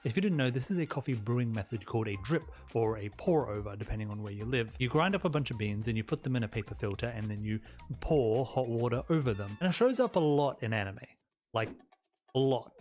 If you didn't know, this is a coffee brewing method called a drip or a pour over, depending on where you live. You grind up a bunch of beans and you put them in a paper filter and then you pour hot water over them. And it shows up a lot in anime. Like, a lot.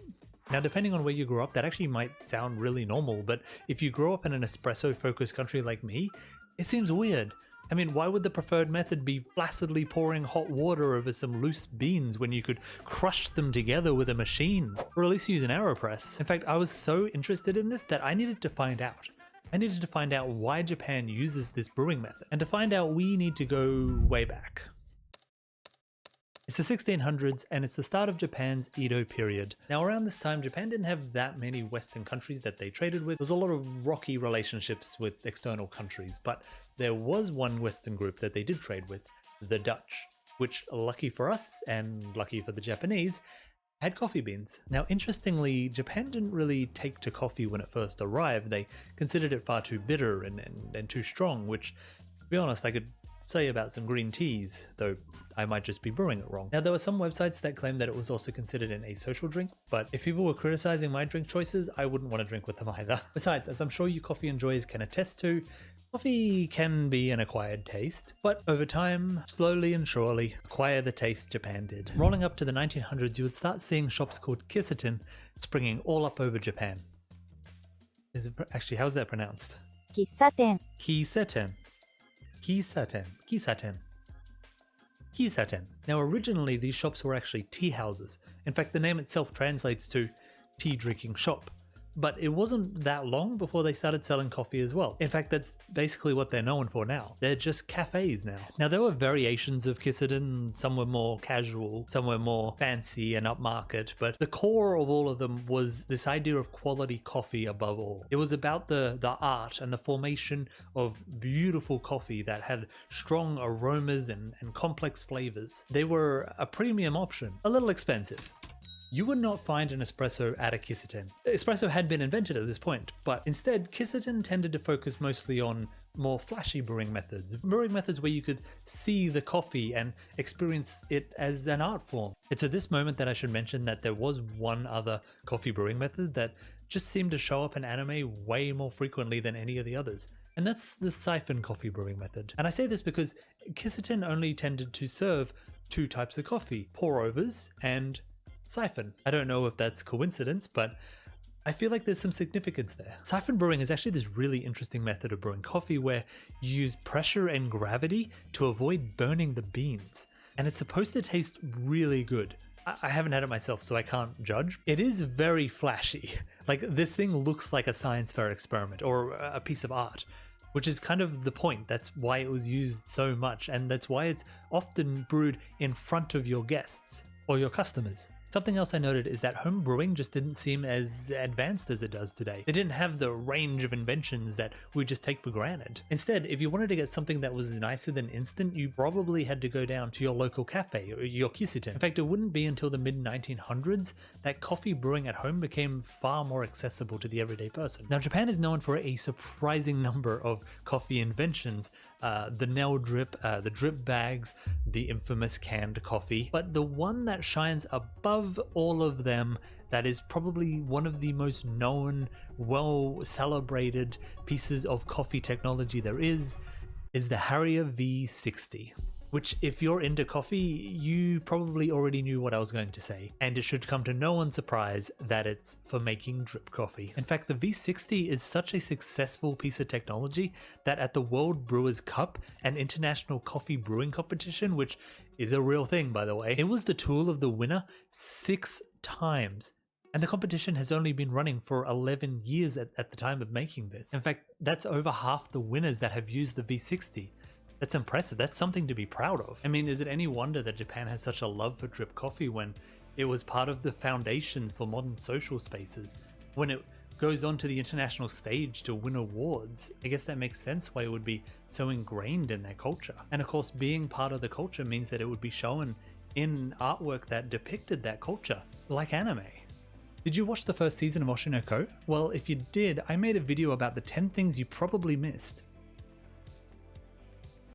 Now, depending on where you grew up, that actually might sound really normal, but if you grow up in an espresso-focused country like me, it seems weird. I mean, why would the preferred method be placidly pouring hot water over some loose beans when you could crush them together with a machine? Or at least use an AeroPress. In fact, I was so interested in this that I needed to find out. I needed to find out why Japan uses this brewing method. And to find out, we need to go way back. It's the 1600s and it's the start of Japan's Edo period. Now around this time, Japan didn't have that many Western countries that they traded with. There was a lot of rocky relationships with external countries, but there was one Western group that they did trade with, the Dutch, which, lucky for us and lucky for the Japanese, had coffee beans. Now interestingly, Japan didn't really take to coffee when it first arrived. They considered it far too bitter and too strong, which, to be honest, I could say about some green teas, though I might just be brewing it wrong. Now, there were some websites that claimed that it was also considered an asocial drink, but if people were criticizing my drink choices, I wouldn't want to drink with them either. Besides, as I'm sure you coffee enjoyers can attest to, coffee can be an acquired taste, but over time, slowly and surely, acquire the taste Japan did. Rolling up to the 1900s, you would start seeing shops called kisaten springing all up over Japan. Is it actually, how's that pronounced? Kisaten. Kisaten. Kisaten. Kisaten. Kisaten. Now originally these shops were actually tea houses. In fact, the name itself translates to tea drinking shop. But it wasn't that long before they started selling coffee as well. In fact, that's basically what they're known for now. They're just cafes now. Now, there were variations of kisaten. Some were more casual, some were more fancy and upmarket, but the core of all of them was this idea of quality coffee above all. It was about the art and the formation of beautiful coffee that had strong aromas and complex flavors. They were a premium option, a little expensive. You would not find an espresso at a kisaten. Espresso had been invented at this point, but instead kisaten tended to focus mostly on more flashy brewing methods where you could see the coffee and experience it as an art form. It's at this moment that I should mention that there was one other coffee brewing method that just seemed to show up in anime way more frequently than any of the others. And that's the siphon coffee brewing method. And I say this because kisaten only tended to serve two types of coffee, pour-overs and siphon. I don't know if that's coincidence, but I feel like there's some significance there. Siphon brewing is actually this really interesting method of brewing coffee where you use pressure and gravity to avoid burning the beans. And it's supposed to taste really good. I haven't had it myself, so I can't judge. It is very flashy. Like, this thing looks like a science fair experiment or a piece of art, which is kind of the point. That's why it was used so much, and that's why it's often brewed in front of your guests or your customers. Something else I noted is that home brewing just didn't seem as advanced as it does today. They didn't have the range of inventions that we just take for granted. Instead, if you wanted to get something that was nicer than instant, you probably had to go down to your local cafe or your kisaten. In fact, it wouldn't be until the mid-1900s that coffee brewing at home became far more accessible to the everyday person. Now, Japan is known for a surprising number of coffee inventions. The nail drip, the drip bags, the infamous canned coffee. But the one that shines above all of them, that is probably one of the most known, well celebrated pieces of coffee technology there is the Harrier V60. Which, if you're into coffee, you probably already knew what I was going to say, and it should come to no one's surprise that it's for making drip coffee. In fact, the V60 is such a successful piece of technology that at the World Brewers Cup, an international coffee brewing competition, which is a real thing by the way, it was the tool of the winner 6 times. And the competition has only been running for 11 years at the time of making this. In fact, that's over half the winners that have used the V60. That's impressive. That's something to be proud of. I mean, is it any wonder that Japan has such a love for drip coffee when it was part of the foundations for modern social spaces? When it goes on to the international stage to win awards, I guess that makes sense why it would be so ingrained in their culture. And of course, being part of the culture means that it would be shown in artwork that depicted that culture, like anime. Did you watch the first season of Oshinoko? Well, if you did, I made a video about the 10 things you probably missed.